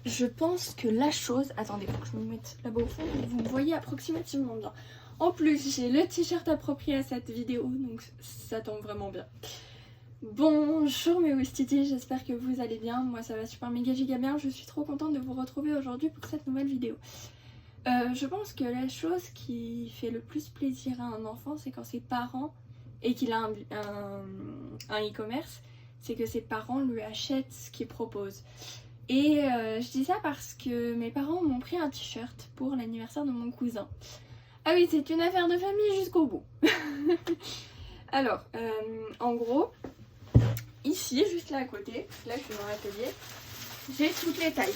je pense que la chose... Attendez, faut que je me mette là-bas au fond, vous me voyez approximativement bien. En plus, j'ai le t-shirt approprié à cette vidéo, donc ça tombe vraiment bien. Bonjour mes Ouistiti, j'espère que vous allez bien. Moi ça va super méga giga bien, je suis trop contente de vous retrouver aujourd'hui pour cette nouvelle vidéo. Je pense que la chose qui fait le plus plaisir à un enfant, c'est quand ses parents, et qu'il a un e-commerce, c'est que ses parents lui achètent ce qu'il propose. Et je dis ça parce que mes parents m'ont pris un t-shirt pour l'anniversaire de mon cousin. Ah oui, c'est une affaire de famille jusqu'au bout. Alors, en gros, ici, juste là à côté, là je suis dans l'atelier, j'ai toutes les tailles,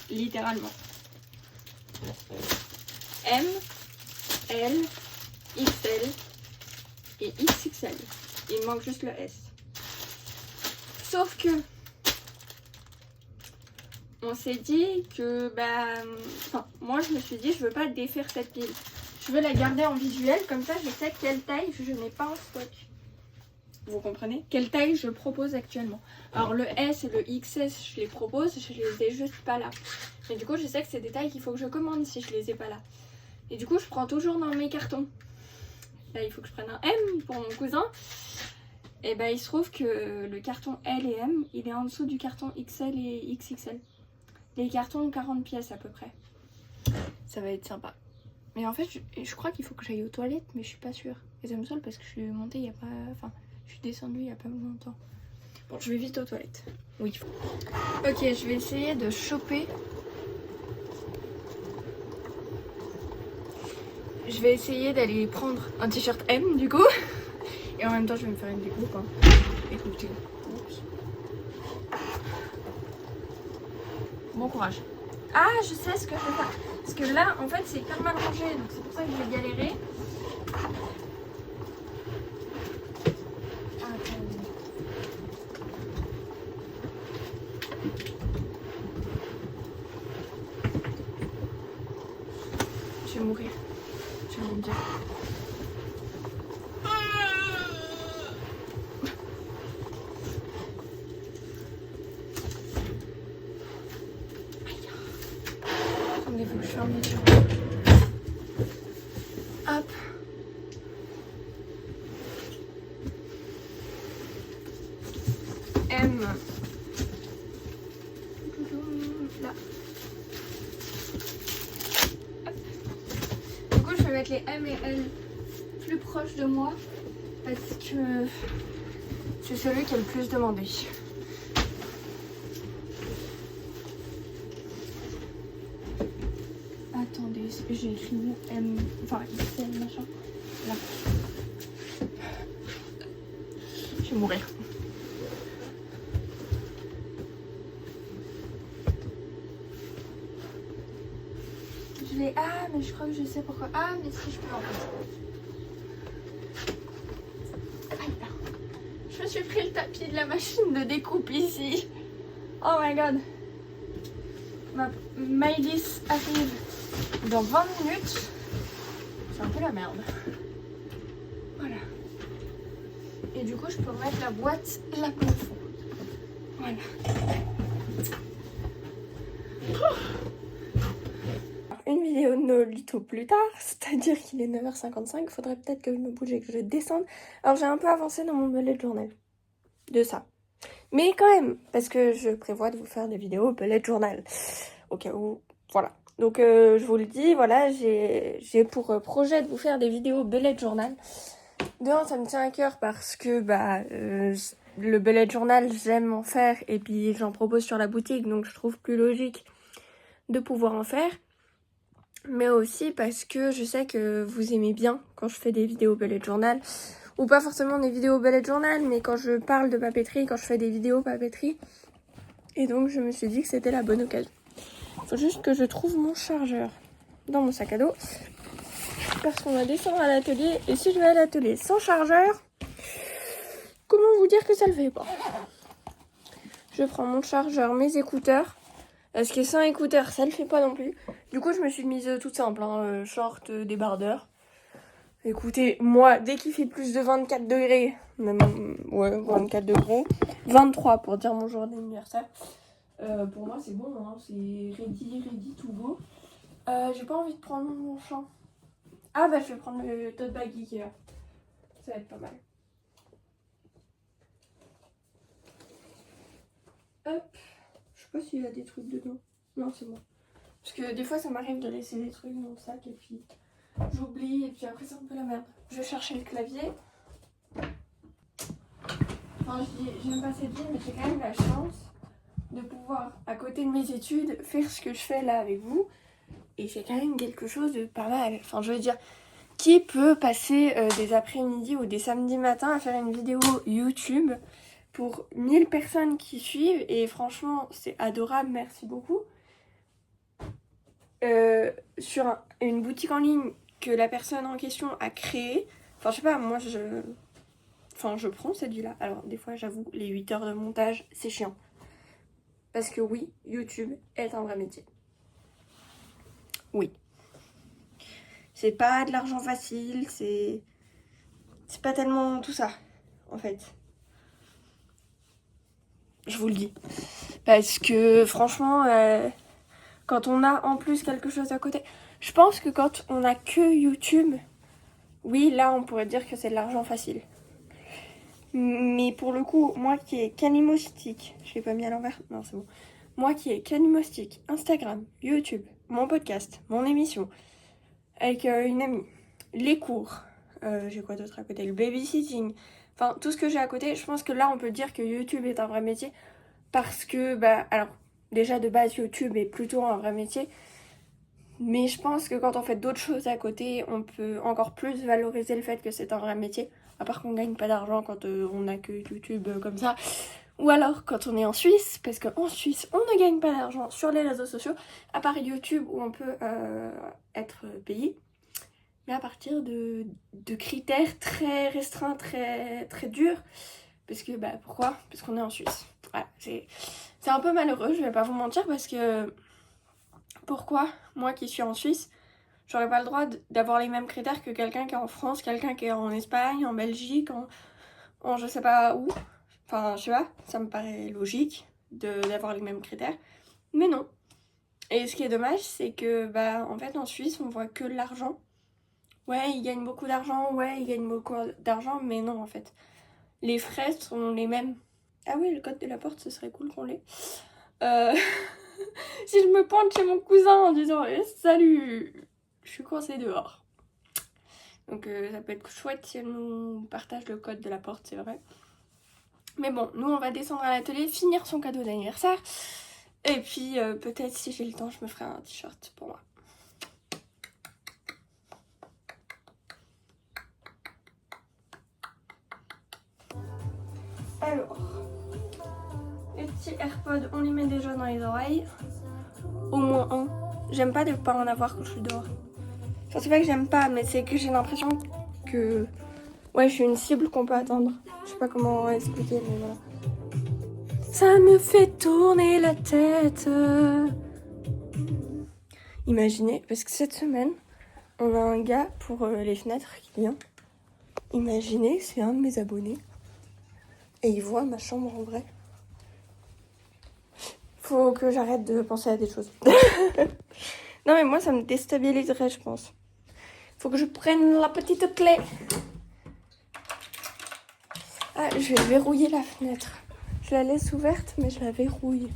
littéralement. M, L, XL et XXL. Il me manque juste le S. Sauf que on s'est dit que moi je me suis dit je veux pas défaire cette pile. Je veux la garder en visuel, comme ça je sais quelle taille je n'ai pas en stock. Vous comprenez? Quelle taille je propose actuellement. Alors le S et le XS je les propose, je les ai juste pas là. Mais du coup je sais que c'est des tailles qu'il faut que je commande si je les ai pas là. Et du coup je prends toujours dans mes cartons. Là il faut que je prenne un M pour mon cousin. Et ben il se trouve que le carton L et M il est en dessous du carton XL et XXL. Les cartons ont 40 pièces à peu près. Ça va être sympa. Mais en fait je crois qu'il faut que j'aille aux toilettes mais je suis pas sûre. Et ça me saoule parce que je suis montée il y a pas... Enfin je suis descendue il y a pas longtemps. Bon je vais vite aux toilettes. Oui. Ok je vais essayer de choper. Je vais essayer d'aller prendre un t-shirt M du coup. Et en même temps je vais me faire une découpe. Hein. Écoutez. Oups. Bon courage. Ah je sais ce que je vais faire. Parce que là en fait c'est hyper mal rangé. Donc c'est pour ça que je vais galérer. Je vais mourir. Je vais vous le dire. Attendez, faut que je ferme les yeux. Hop. M. Là. Hop. Du coup, je vais mettre les M et L plus proches de moi parce que c'est celui qui est le plus demandé. Attendez, j'ai écrit M, enfin XL machin. Là. Je vais mourir. Je l'ai. Ah, mais je crois que je sais pourquoi. Ah, mais si je peux en fait. Aïe, là. Je me suis pris le tapis de la machine de découpe ici. Oh my god. Ma Maëlys arrive dans 20 minutes. C'est un peu la merde. Voilà. Et du coup, je peux remettre la boîte là comme il faut. Voilà. Une vidéo de Nolito plus tard, c'est-à-dire qu'il est 9h55. Il faudrait peut-être que je me bouge et que je descende. Alors, j'ai un peu avancé dans mon bullet journal de ça. Mais quand même, parce que je prévois de vous faire des vidéos bullet journal. Au cas où, voilà. Donc je vous le dis, voilà, j'ai pour projet de vous faire des vidéos bullet journal. De un, ça me tient à cœur parce que le bullet journal, j'aime en faire et puis j'en propose sur la boutique, donc je trouve plus logique de pouvoir en faire. Mais aussi parce que je sais que vous aimez bien quand je fais des vidéos bullet journal. Ou pas forcément des vidéos bullet journal, mais quand je parle de papeterie, quand je fais des vidéos papeterie. Et donc je me suis dit que c'était la bonne occasion. Faut juste que je trouve mon chargeur dans mon sac à dos. Parce qu'on va descendre à l'atelier. Et si je vais à l'atelier sans chargeur, comment vous dire que ça le fait pas? Je prends mon chargeur, mes écouteurs. Parce que sans écouteurs, ça le fait pas non plus. Du coup, je me suis mise toute simple. Hein, short, débardeur. Écoutez, moi, dès qu'il fait plus de 24 degrés, même, ouais, 24 degrés, 23 pour dire mon jour d'anniversaire, Pour moi, c'est bon, hein. C'est ready to go. J'ai pas envie de prendre mon champ. Ah bah je vais prendre le tote bag Ikea. Ça va être pas mal. Hop. Je sais pas s'il y a des trucs dedans. Non, c'est bon. Parce que des fois ça m'arrive de laisser des trucs dans le sac et puis j'oublie et puis après c'est un peu la merde. Je vais chercher le clavier. Enfin, j'aime pas cette vie, mais j'ai quand même la chance de pouvoir, à côté de mes études, faire ce que je fais là avec vous. Et c'est quand même quelque chose de pas mal. Enfin, je veux dire, qui peut passer des après-midi ou des samedis matins à faire une vidéo YouTube pour 1000 personnes qui suivent? Et franchement, c'est adorable, merci beaucoup. Sur une boutique en ligne que la personne en question a créée. Enfin, je sais pas, moi, je prends cette vie-là. Alors, des fois, j'avoue, les 8 heures de montage, c'est chiant. Parce que oui, YouTube est un vrai métier. Oui. C'est pas de l'argent facile, c'est pas tellement tout ça, en fait. Je vous le dis. Parce que, franchement, quand on a en plus quelque chose à côté... Je pense que quand on a que YouTube, oui, là, on pourrait dire que c'est de l'argent facile. Mais pour le coup, moi qui ai Canimostic, je l'ai pas mis à l'envers, non c'est bon. Moi qui ai Canimostic, Instagram, YouTube, mon podcast, mon émission, avec une amie, les cours, j'ai quoi d'autre à côté, le babysitting, enfin tout ce que j'ai à côté, je pense que là on peut dire que YouTube est un vrai métier parce que, alors déjà de base YouTube est plutôt un vrai métier, mais je pense que quand on fait d'autres choses à côté, on peut encore plus valoriser le fait que c'est un vrai métier. À part qu'on gagne pas d'argent quand on a que YouTube comme ça. Ou alors quand on est en Suisse, parce qu'en Suisse, on ne gagne pas d'argent sur les réseaux sociaux. À part YouTube où on peut être payé. Mais à partir de critères très restreints, très, très durs. Parce que, pourquoi? Parce qu'on est en Suisse. Voilà, c'est un peu malheureux, je vais pas vous mentir, parce que... Pourquoi, moi qui suis en Suisse, j'aurais pas le droit d'avoir les mêmes critères que quelqu'un qui est en France, quelqu'un qui est en Espagne, en Belgique, en je sais pas où. Enfin, je sais pas, ça me paraît logique d'avoir les mêmes critères. Mais non. Et ce qui est dommage, c'est que, en fait, en Suisse, on voit que l'argent. Ouais, ils gagnent beaucoup d'argent, ouais, ils gagnent beaucoup d'argent, mais non, en fait. Les frais sont les mêmes. Ah oui, le code de la porte, ce serait cool qu'on l'ait. Si je me pointe chez mon cousin en disant salut, je suis coincée dehors. Donc ça peut être chouette si elle nous partage le code de la porte, c'est vrai. Mais bon, nous on va descendre à l'atelier, finir son cadeau d'anniversaire. Et puis peut-être si j'ai le temps, je me ferai un t-shirt pour moi. Alors, les petits AirPods, on les met déjà dans les oreilles. Au moins un. J'aime pas de pas en avoir quand je suis dehors. Enfin, c'est pas que j'aime pas, mais c'est que j'ai l'impression que... Ouais, je suis une cible qu'on peut attendre. Je sais pas comment expliquer, mais voilà. Ça me fait tourner la tête. Imaginez, parce que cette semaine, on a un gars pour les fenêtres qui vient. Imaginez, c'est un de mes abonnés. Et il voit ma chambre en vrai. Faut que j'arrête de penser à des choses. Non mais moi ça me déstabiliserait, je pense. Faut que je prenne la petite clé. Ah, je vais verrouiller la fenêtre. Je la laisse ouverte mais je la verrouille.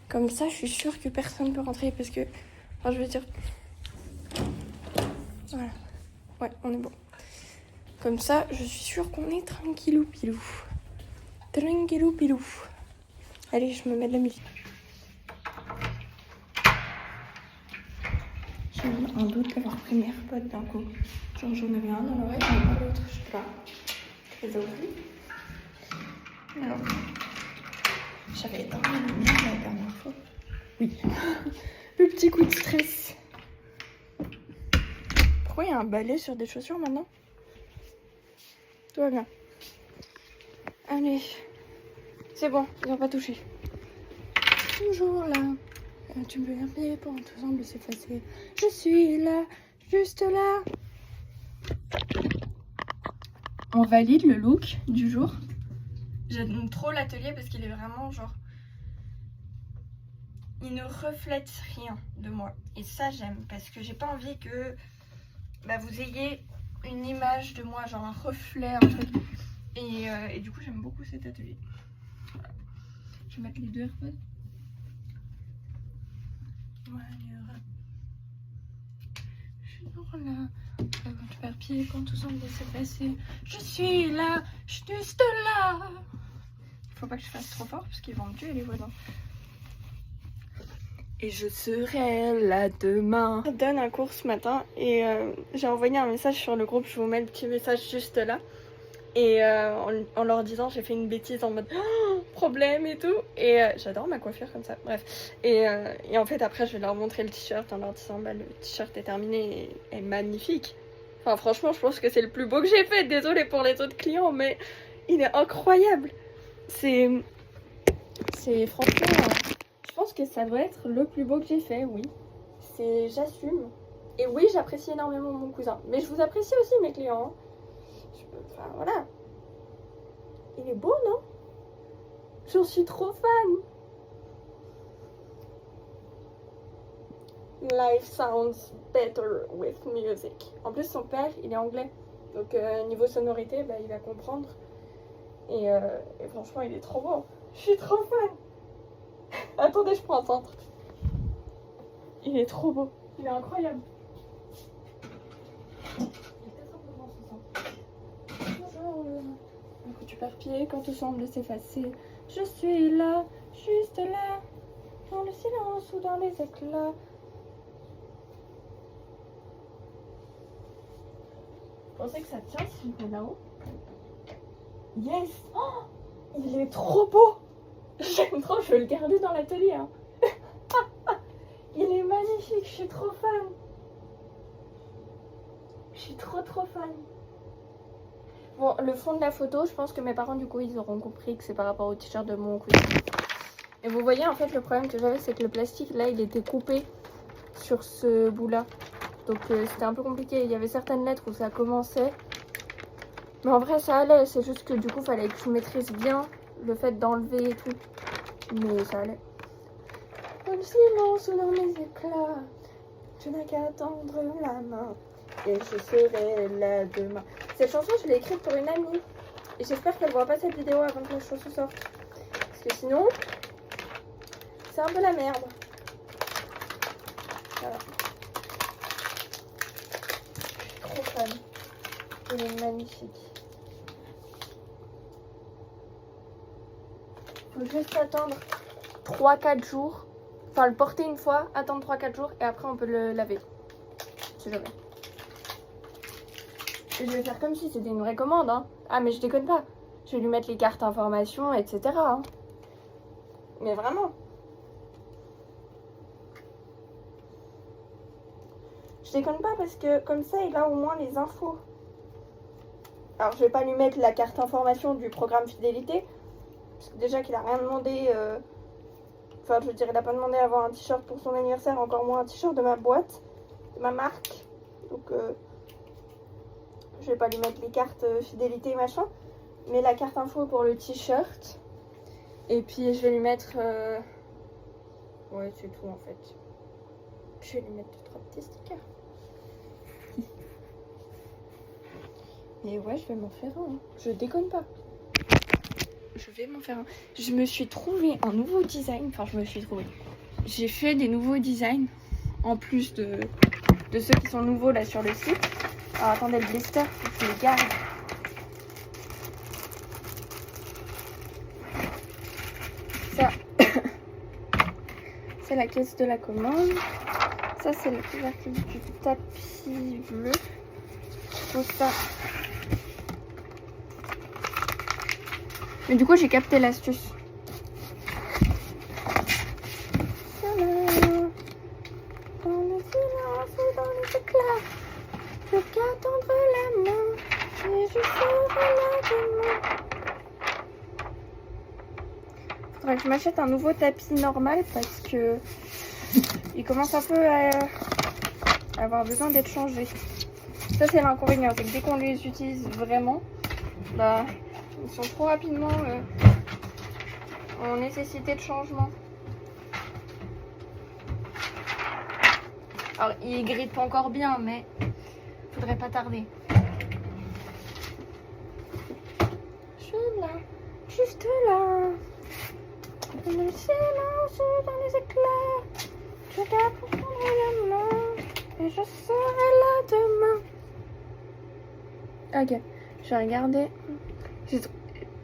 Comme ça je suis sûre que personne ne peut rentrer parce que... Enfin je veux dire... Voilà. Ouais, on est bon. Comme ça je suis sûre qu'on est tranquillou pilou. Tranquillou pilou. Allez, je me mets de la musique. J'ai un doute d'avoir pris mes AirPods d'un coup. Genre j'en avais un dans l'oreille et pas l'autre, je sais pas. Je les ai oubliés. Alors, j'avais énormément de mal la dernière fois. Oui. Le petit coup de stress. Pourquoi il y a un balai sur des chaussures maintenant? Tout va bien. Allez. C'est bon, ils n'ont pas touché. Toujours là. Tu me veux bien pour tout semble s'effacer. Je suis là, juste là. On valide le look du jour. J'aime trop l'atelier parce qu'il est vraiment genre il ne reflète rien de moi. Et ça j'aime parce que j'ai pas envie que vous ayez une image de moi, genre un reflet, un truc. Et du coup j'aime beaucoup cet atelier. Voilà. Je vais mettre les deux AirPods. Voilà. Je suis là. Avant de faire pied quand tout semble laisser passer. Je suis là, je suis juste là. Faut pas que je fasse trop fort parce qu'ils vont me tuer les voisins. Et je serai là demain. Je donne un cours ce matin et j'ai envoyé un message sur le groupe. Je vous mets le petit message juste là. Et en leur disant j'ai fait une bêtise en mode problème et tout. Et j'adore ma coiffure comme ça. Bref. Et en fait après je vais leur montrer le t-shirt en leur disant le t-shirt est terminé et est magnifique. Enfin franchement je pense que c'est le plus beau que j'ai fait. Désolée pour les autres clients mais il est incroyable. C'est franchement... je pense que ça doit être le plus beau que j'ai fait, oui. J'assume. Et oui, j'apprécie énormément mon cousin. Mais je vous apprécie aussi, mes clients. Enfin, voilà. Il est beau, non? J'en suis trop fan. Life sounds better with music. En plus, son père, il est anglais. Donc, niveau sonorité, il va comprendre. Et franchement, il est trop beau. Je suis trop fan. Attendez, je prends un centre. Il est trop beau. Il est incroyable. Quand tu perds pied, quand tout semble s'effacer, je suis là, juste là, dans le silence ou dans les éclats. Vous pensez que ça tient si je mets là-haut? Yes! Oh, il est trop beau! J'aime trop, je vais le garder dans l'atelier. Hein. Il est magnifique, je suis trop fan. Je suis trop fan. Bon, le fond de la photo, je pense que mes parents, du coup, ils auront compris que c'est par rapport au t-shirt de mon cousin. Et vous voyez, en fait, le problème que j'avais, c'est que le plastique, là, il était coupé sur ce bout-là. Donc, c'était un peu compliqué. Il y avait certaines lettres où ça commençait. Mais en vrai, ça allait. C'est juste que, du coup, fallait que je maîtrise bien le fait d'enlever et tout. Mais ça allait. Dans le silence ou dans mes éclats, je n'ai qu'à tendre la main. Et je serai là demain. Cette chanson, je l'ai écrite pour une amie. Et j'espère qu'elle ne voit pas cette vidéo avant que la chanson sorte. Parce que sinon, c'est un peu la merde. Voilà. Je suis trop fan. Il est magnifique. Faut juste attendre 3-4 jours. Enfin, le porter une fois, attendre 3-4 jours et après on peut le laver. Si jamais. Et je vais faire comme si c'était une vraie commande. Hein. Ah, mais je déconne pas. Je vais lui mettre les cartes informations, etc. Hein. Mais vraiment. Je déconne pas parce que comme ça, il a au moins les infos. Alors, je vais pas lui mettre la carte information du programme fidélité. Parce que déjà qu'il a rien demandé. Enfin, je veux dire, il a pas demandé à avoir un t-shirt pour son anniversaire, encore moins un t-shirt de ma boîte, de ma marque. Donc, je vais pas lui mettre les cartes fidélité machin. Mais la carte info pour le t-shirt. Et puis, je vais lui mettre... Ouais, c'est tout en fait. Je vais lui mettre 2-3 petits stickers. Et ouais, je vais m'en faire un. Hein. Je déconne pas. Je vais m'en faire un. Je me suis trouvé un nouveau design. Enfin, je me suis trouvé. J'ai fait des nouveaux designs. En plus de ceux qui sont nouveaux là sur le site. Alors, attendez, le blister, faut que je le garde. Ça, c'est la caisse de la commande. Ça, c'est le couvercle du tapis bleu. Tout ça. Mais du coup, j'ai capté l'astuce. Dans le silence ou dans les éclats, je n'ai qu'à tendre la main et je serai là demain. Faudrait que je m'achète un nouveau tapis normal parce que il commence un peu à avoir besoin d'être changé. Ça, c'est l'inconvénient, c'est que dès qu'on les utilise vraiment, bah, ils sont trop rapidement en nécessité de changement. Alors, il grille pas encore bien, mais faudrait pas tarder. Je suis là, juste là. Le silence dans les éclairs. Je garde pour prendre la main. Et je serai là demain. Ok, je vais regarder.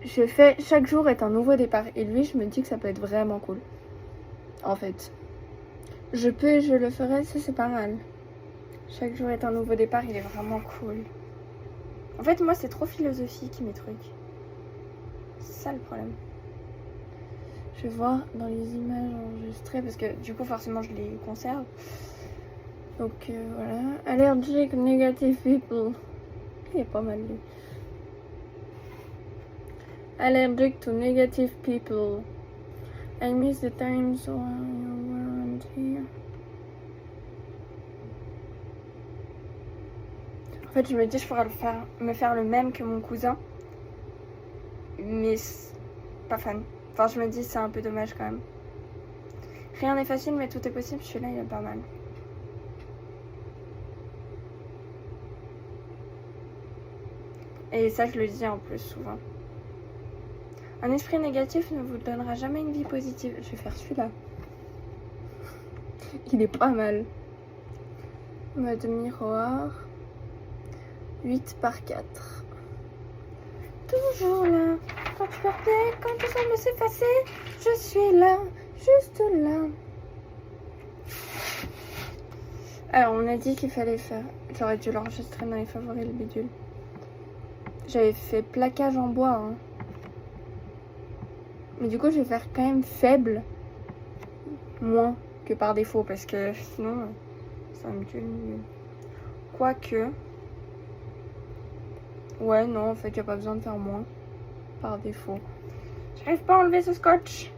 Je fais chaque jour est un nouveau départ. Et lui, je me dis que ça peut être vraiment cool. En fait. Je peux et je le ferai, ça c'est pas mal. Chaque jour est un nouveau départ, il est vraiment cool. En fait, moi, c'est trop philosophique mes trucs. C'est ça le problème. Je vais voir dans les images enregistrées parce que du coup, forcément, je les conserve. Donc voilà. Allergic negative people. Il est pas mal lui. Allergic to negative people. I miss the times when you weren't here. En fait, je me dis, je pourrais me faire le même que mon cousin. Mais pas fan. Enfin, je me dis, c'est un peu dommage quand même. Rien n'est facile, mais tout est possible. Celui-là, il est pas mal. Et ça, je le dis en plus souvent. Un esprit négatif ne vous donnera jamais une vie positive. Je vais faire celui-là. Il est pas mal. Mode miroir. 8/4. Toujours là. Quand tu partais, quand tout semble s'effacer, je suis là, juste là. Alors, on a dit qu'il fallait faire... J'aurais dû l'enregistrer dans les favoris, le bidule. J'avais fait plaquage en bois, hein. Mais du coup, je vais faire quand même faible. Moins que par défaut, parce que sinon, ça me tue le milieu. Quoique... Ouais, non, en fait, il n'y a pas besoin de faire moins. Par défaut. J'arrive pas à enlever ce scotch.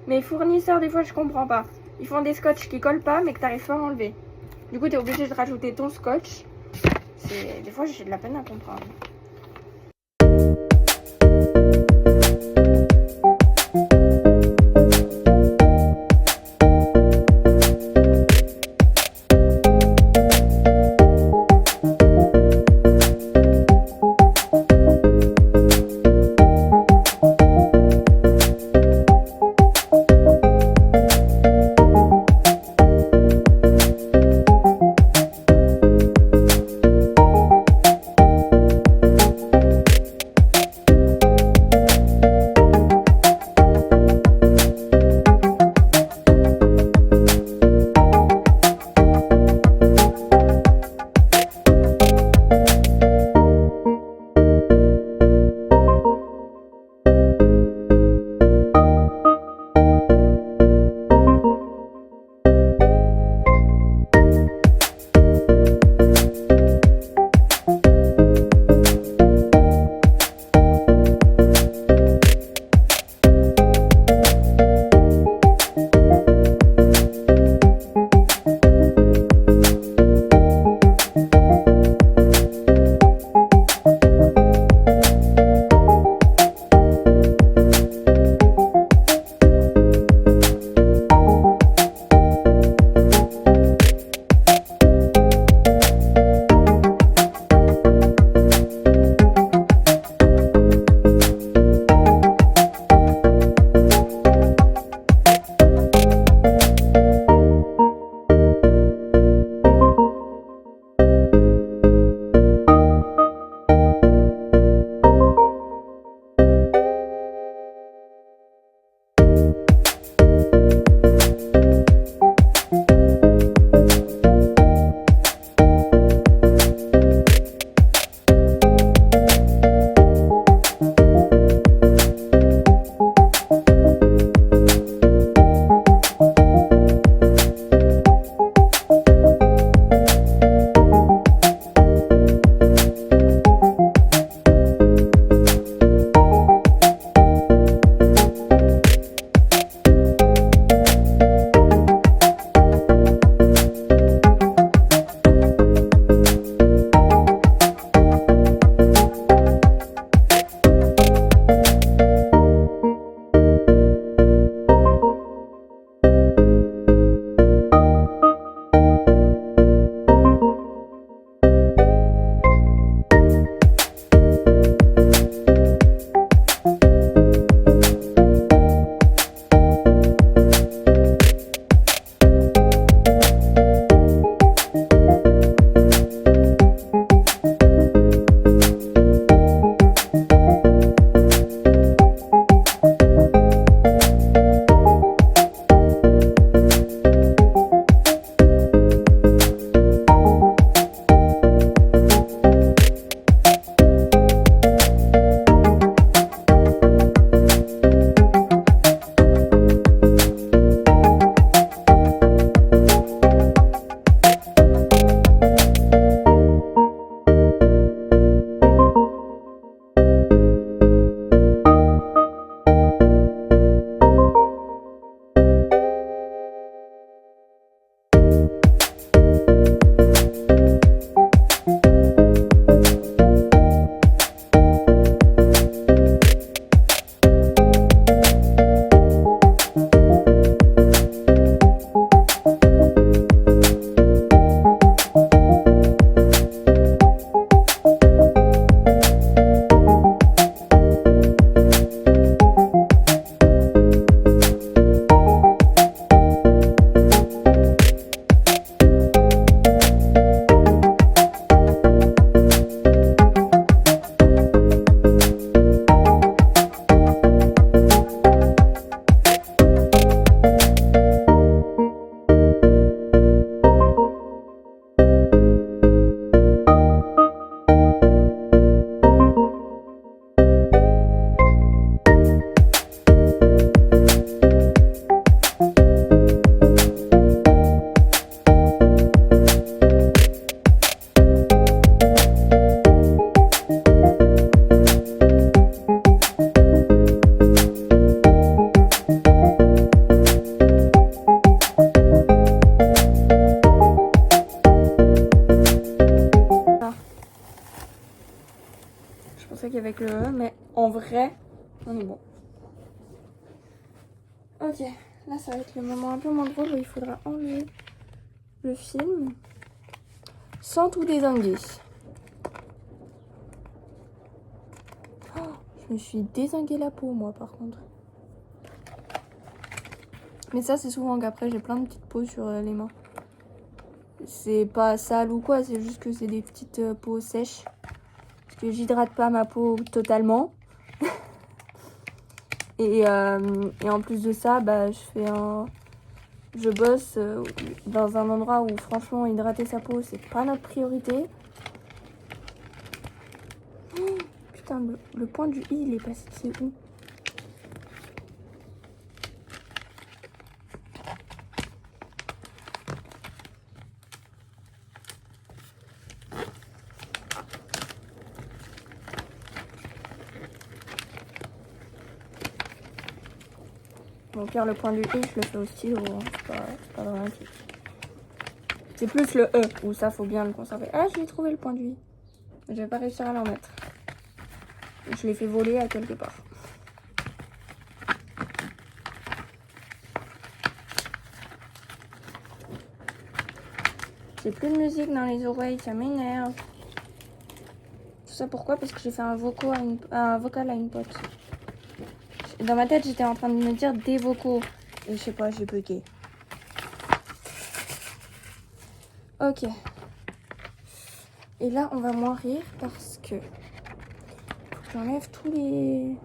Mes fournisseurs, des fois, je comprends pas. Ils font des scotch qui collent pas, mais que t'arrives pas à enlever. Du coup, t'es obligé de rajouter ton scotch. Des fois, j'ai de la peine à comprendre. avec le E, mais en vrai, on est bon. Ok, là ça va être le moment un peu moins drôle où il faudra enlever le film sans tout dézinguer. Oh, je me suis dézingué la peau moi par contre. Mais ça c'est souvent qu'après j'ai plein de petites peaux sur les mains. C'est pas sale ou quoi, c'est juste que c'est des petites peaux sèches. Parce que j'hydrate pas ma peau totalement. Et en plus de ça, bah, je bosse dans un endroit où franchement hydrater sa peau c'est pas notre priorité. Oh, putain, le point du i il est passé, c'est où? Bon, au pire, le point du i je le fais au stylo, hein. C'est pas dramatique. C'est plus le e où ça faut bien le conserver. Ah, je l'ai trouvé le point du i. Je vais pas réussir à l'en mettre. Je l'ai fait voler à quelque part. J'ai plus de musique dans les oreilles, ça m'énerve. Tout ça pourquoi? Parce que j'ai fait un vocal à une pote. Dans ma tête, j'étais en train de me dire des vocaux. Et je sais pas, j'ai bugué. Ok. Et là, on va moins rire parce que j'enlève tous les...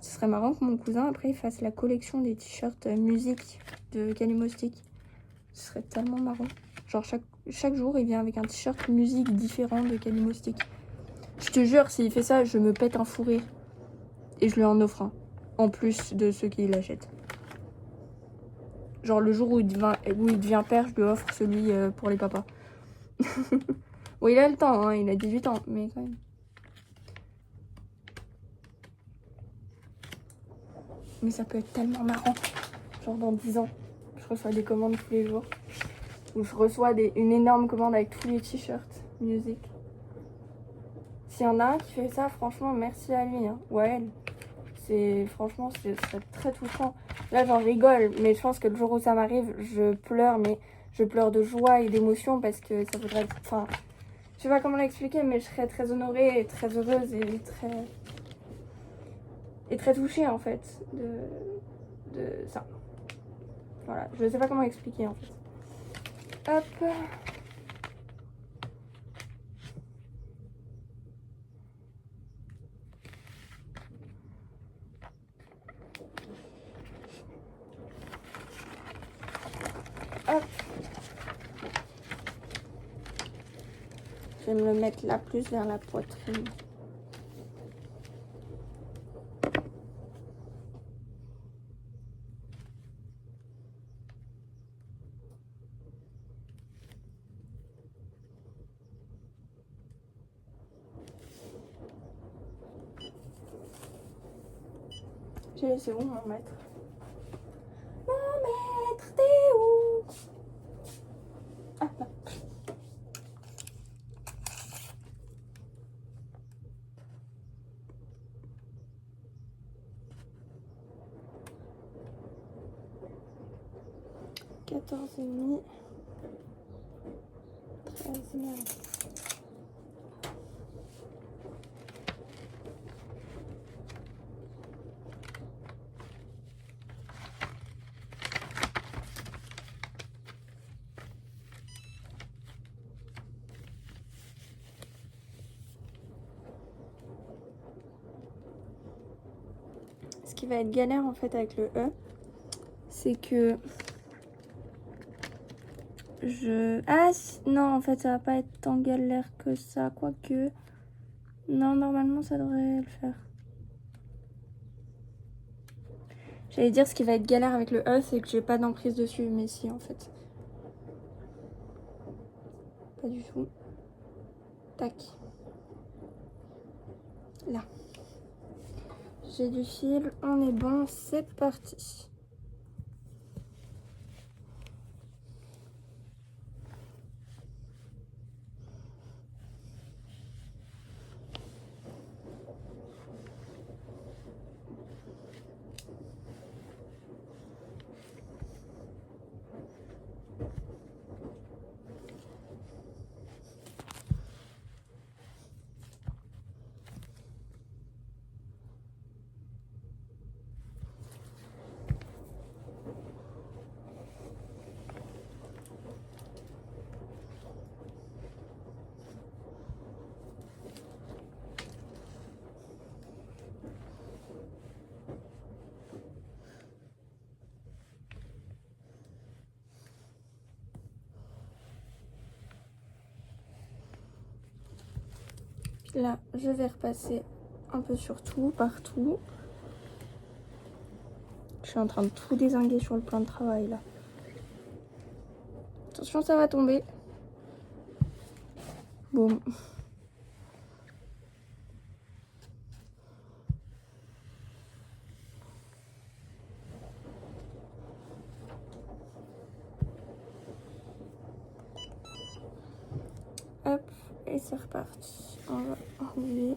Ce serait marrant que mon cousin, après, il fasse la collection des t-shirts musique de Calimostic. Ce serait tellement marrant. Genre, chaque jour, il vient avec un t-shirt musique différent de Calimostic. Je te jure, s'il fait ça, je me pète un fou rire. Et je lui en offre un. En plus de ceux qui l'achètent. Genre, le jour où il devient père, je lui offre celui pour les papas. Bon, il a le temps, hein, il a 18 ans, mais quand même. Mais ça peut être tellement marrant. Genre dans 10 ans, je reçois des commandes tous les jours. Ou je reçois une énorme commande avec tous les t-shirts music. S'il y en a un qui fait ça, franchement, merci à lui. Hein. Ouais, franchement, ce serait très touchant. Là, j'en rigole, mais je pense que le jour où ça m'arrive, je pleure, mais je pleure de joie et d'émotion parce que ça voudrait... Enfin, je sais pas comment l'expliquer, mais je serais très honorée et très heureuse et très touchée, en fait, de ça. Voilà, je sais pas comment expliquer, en fait. Hop. Hop. Je vais me le mettre là, plus vers la poitrine. J'ai laissé où mon maître? Mon maître, t'es où? Ah, là. Quatorze et demi. 13, merde. Ce qui va être galère en fait avec le E, c'est que Ah non, en fait ça va pas être tant galère que ça, quoique... Non, normalement ça devrait le faire. J'allais dire ce qui va être galère avec le E, c'est que j'ai pas d'emprise dessus, mais si en fait. Pas du tout. Tac. Là. J'ai du fil, on est bon, c'est parti. Puis là, je vais repasser un peu sur tout, partout. Je suis en train de tout dézinguer sur le plan de travail là. Attention, ça va tomber. Boum. Hop, et c'est reparti. On va enlever.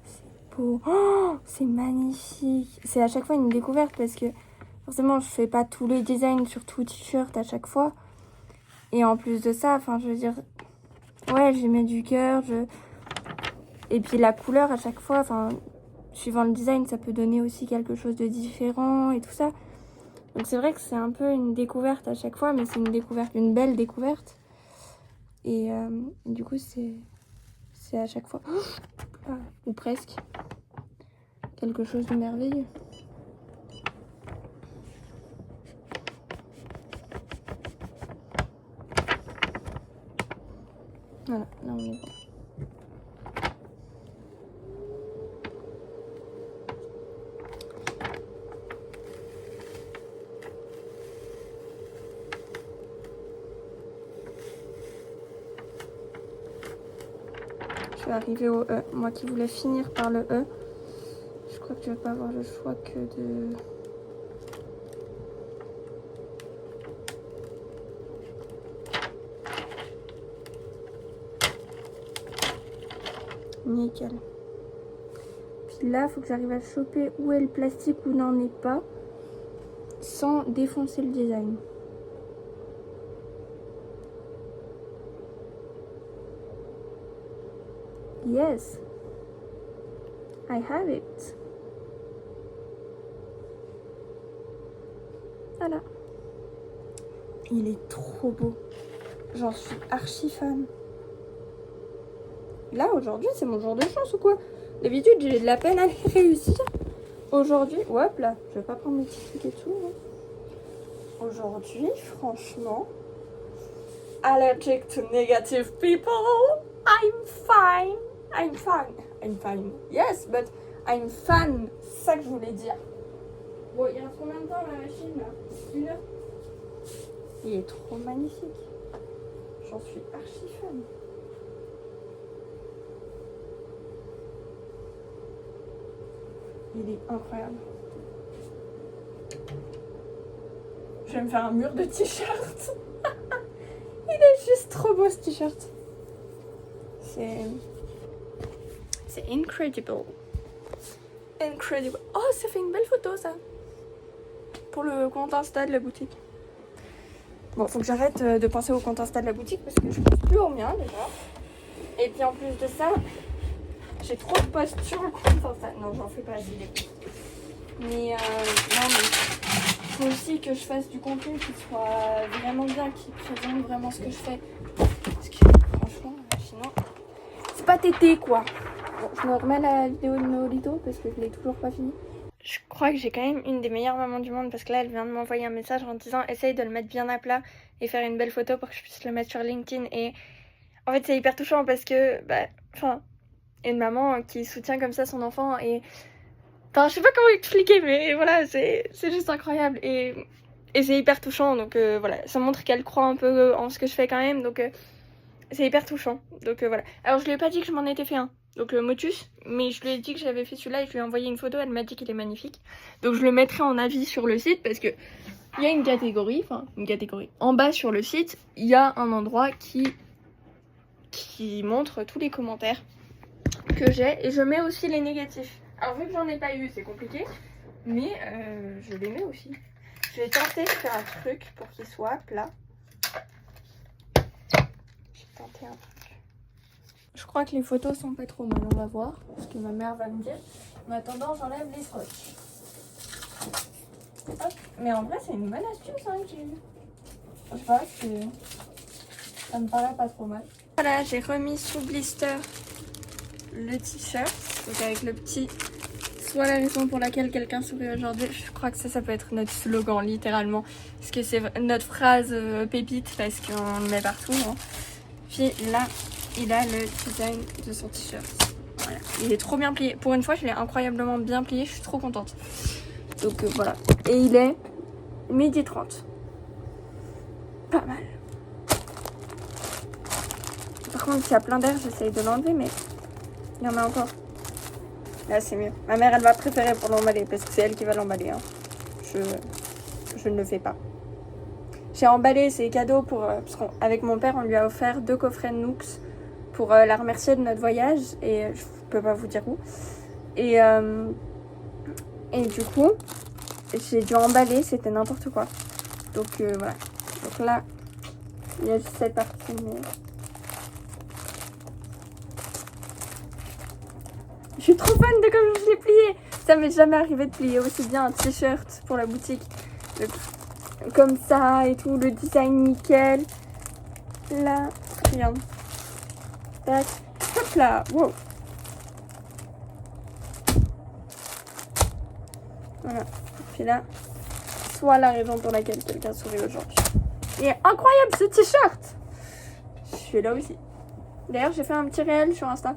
C'est beau. Oh, c'est magnifique. C'est à chaque fois une découverte parce que forcément, je fais pas tous les designs sur tout t-shirt à chaque fois. Et en plus de ça, enfin, je veux dire, ouais, j'y mets du cœur. Et puis la couleur à chaque fois, enfin, suivant le design, ça peut donner aussi quelque chose de différent et tout ça. Donc c'est vrai que c'est un peu une découverte à chaque fois, mais c'est une découverte, une belle découverte. Et du coup, c'est à chaque fois, ou presque, quelque chose de merveilleux. Voilà, là on est bon. Je vais arriver au E. Moi qui voulais finir par le E, je crois que je vais pas avoir le choix que de... Nickel. Puis là, il faut que j'arrive à choper où est le plastique, où n'en est pas, sans défoncer le design. Yes, I have it. Voilà. Il est trop beau. J'en suis archi fan. Là, aujourd'hui, c'est mon jour de chance ou quoi? D'habitude, j'ai de la peine à les réussir. Aujourd'hui, hop là, je vais pas prendre mes petits trucs et tout. Hein. Aujourd'hui, franchement, allergic to negative people. I'm fine. I'm fine. I'm fine. Yes, but I'm fan. C'est ça que je voulais dire. Bon, il reste combien de temps la machine là? 1 heure. Il est trop magnifique. J'en suis archi fan. Il est incroyable. Je vais me faire un mur de t-shirts. Il est juste trop beau ce t-shirt. C'est incredible. Incredible. Oh, ça fait une belle photo ça. Pour le compte Insta de la boutique. Bon, faut que j'arrête de penser au compte Insta de la boutique parce que je pense plus au mien déjà. Et puis en plus de ça, j'ai trop de posts sur le compte Insta. Non, j'en fais pas assez des posts. Mais non, mais faut aussi que je fasse du contenu qui soit vraiment bien, qui présente vraiment ce que je fais. Parce que franchement, sinon, c'est pas tété quoi. Bon, je me remets la vidéo de Noolito parce que je l'ai toujours pas fini. Je crois que j'ai quand même une des meilleures mamans du monde parce que là, elle vient de m'envoyer un message en disant essaye de le mettre bien à plat et faire une belle photo pour que je puisse le mettre sur LinkedIn. Et en fait, c'est hyper touchant parce que, une maman qui soutient comme ça son enfant et... Enfin, je sais pas comment expliquer, mais voilà, c'est juste incroyable et c'est hyper touchant. Donc voilà, ça montre qu'elle croit un peu en ce que je fais quand même. Donc c'est hyper touchant. Donc voilà. Alors je lui ai pas dit que je m'en étais fait un. Donc le Motus, mais je lui ai dit que j'avais fait celui-là et je lui ai envoyé une photo, elle m'a dit qu'il est magnifique. Donc je le mettrai en avis sur le site parce que il y a une catégorie. En bas sur le site, il y a un endroit qui montre tous les commentaires que j'ai et je mets aussi les négatifs. Alors vu que j'en ai pas eu, c'est compliqué, mais je les mets aussi. Je vais tenter de faire un truc pour qu'il soit plat. J'ai tenté un truc. Je crois que les photos sont pas trop mal, on va voir ce que ma mère va me dire. En attendant, j'enlève les scotch. Hop. Mais en vrai, c'est une bonne astuce hein, que j'ai eue. Je sais pas, ça me paraît pas trop mal. Voilà, j'ai remis sous blister le t-shirt, donc avec le petit soit la raison pour laquelle quelqu'un sourit aujourd'hui. Je crois que ça peut être notre slogan littéralement, parce que c'est notre phrase pépite parce qu'on le met partout. Hein. Puis là, il a le design de son t-shirt. Voilà. Il est trop bien plié. Pour une fois, je l'ai incroyablement bien plié. Je suis trop contente. Donc voilà. Et il est 12h30. Pas mal. Par contre, s'il y a plein d'air, j'essaye de l'enlever, mais il y en a encore. Là, c'est mieux. Ma mère, elle va préférer pour l'emballer, parce que c'est elle qui va l'emballer. Hein. Je ne le fais pas. J'ai emballé ces cadeaux pour... parce qu'avec mon père, on lui a offert 2 coffrets Nooks pour la remercier de notre voyage. Et je peux pas vous dire où. Et du coup, j'ai dû emballer, c'était n'importe quoi. Donc voilà. Donc là, il y a juste cette partie, mais... Je suis trop fan de comme je l'ai plié. Ça m'est jamais arrivé de plier aussi bien un t-shirt pour la boutique. Donc, comme ça et tout, le design nickel. Là, regarde. Tac, hop là, wow. Voilà. Puis là, soit la raison pour laquelle quelqu'un sourit aujourd'hui. Il est incroyable ce t-shirt. Je suis là aussi. D'ailleurs, j'ai fait un petit réel sur Insta.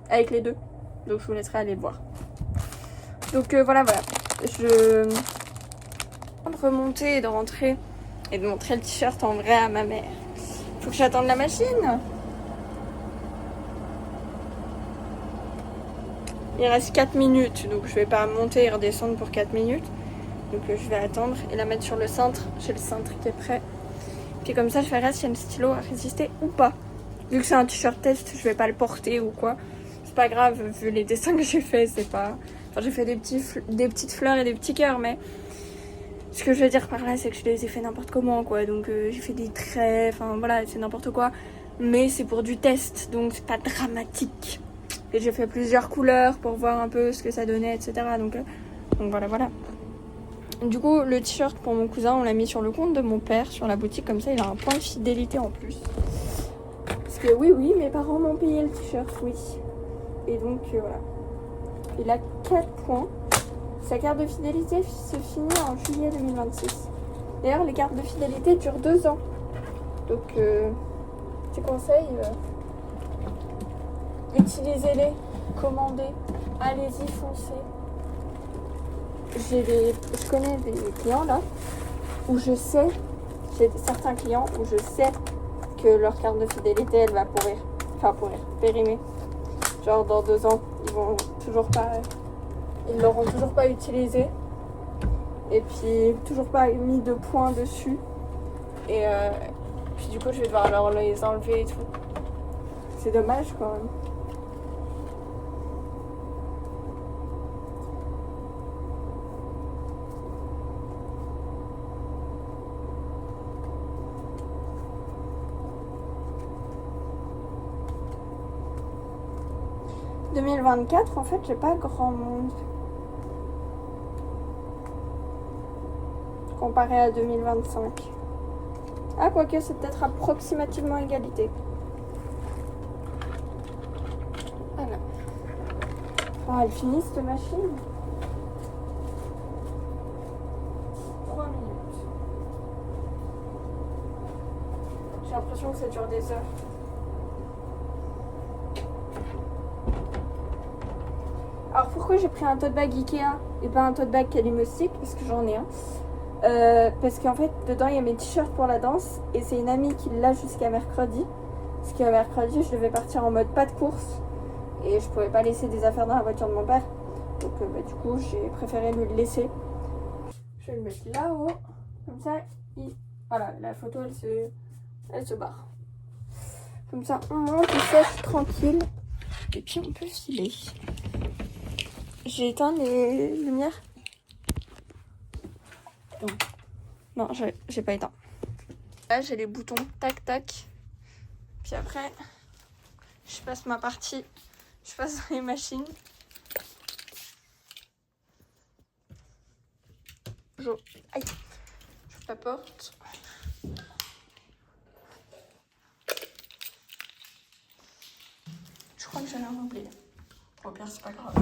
Avec les deux. Donc je vous laisserai aller le voir. Donc voilà. Je de remonter et de rentrer et de montrer le t-shirt en vrai à ma mère. Faut que j'attende la machine. Il reste 4 minutes, donc je vais pas monter et redescendre pour 4 minutes. Donc je vais attendre et la mettre sur le cintre. J'ai le cintre qui est prêt. Puis comme ça, je verrai si le stylo a résisté ou pas. Vu que c'est un t-shirt test, je vais pas le porter ou quoi. C'est pas grave, vu les dessins que j'ai fait, c'est pas... Enfin, j'ai fait des petites fleurs et des petits cœurs, mais... Ce que je veux dire par là, c'est que je les ai fait n'importe comment, quoi. Donc j'ai fait des traits, enfin voilà, c'est n'importe quoi. Mais c'est pour du test, donc c'est pas dramatique. Et j'ai fait plusieurs couleurs pour voir un peu ce que ça donnait, etc. Donc voilà. Du coup, le t-shirt pour mon cousin, on l'a mis sur le compte de mon père, sur la boutique. Comme ça, il a un point de fidélité en plus. Parce que oui, mes parents m'ont payé le t-shirt, oui. Et donc voilà. Il a 4 points. Sa carte de fidélité se finit en juillet 2026. D'ailleurs, les cartes de fidélité durent 2 ans. Donc, petit conseil, utilisez-les, commandez, allez-y, foncez. Je connais des clients là, où je sais, j'ai certains clients où je sais que leur carte de fidélité, elle va pourrir. Enfin, périmer. Genre, dans 2 ans, ils l'auront toujours pas utilisé. Et puis, toujours pas mis de points dessus. Et puis, du coup, je vais devoir leur les enlever et tout. C'est dommage quand même. « 2024, en fait, j'ai pas grand monde. Comparé à 2025. Ah, quoique, c'est peut-être approximativement égalité. Voilà. Ah, elle finit cette machine. 3 minutes. J'ai l'impression que ça dure des heures. Alors pourquoi j'ai pris un tote bag Ikea et pas un tote bag Kalimostic, parce que j'en ai un. Parce qu'en fait dedans il y a mes t-shirts pour la danse et c'est une amie qui l'a jusqu'à mercredi. Parce qu'à mercredi je devais partir en mode pas de course et je pouvais pas laisser des affaires dans la voiture de mon père. Donc du coup j'ai préféré lui le laisser. Je vais le mettre là-haut. Comme ça, voilà, la photo elle se barre. Comme ça on monte, il sèche tranquille. Et puis on peut filer. J'ai éteint les lumières. Non, j'ai pas éteint. Là, j'ai les boutons, tac, tac. Puis après, je passe ma partie. Je passe dans les machines. J'ouvre la porte. Je crois que j'allais en oublier. Au pire, c'est pas grave.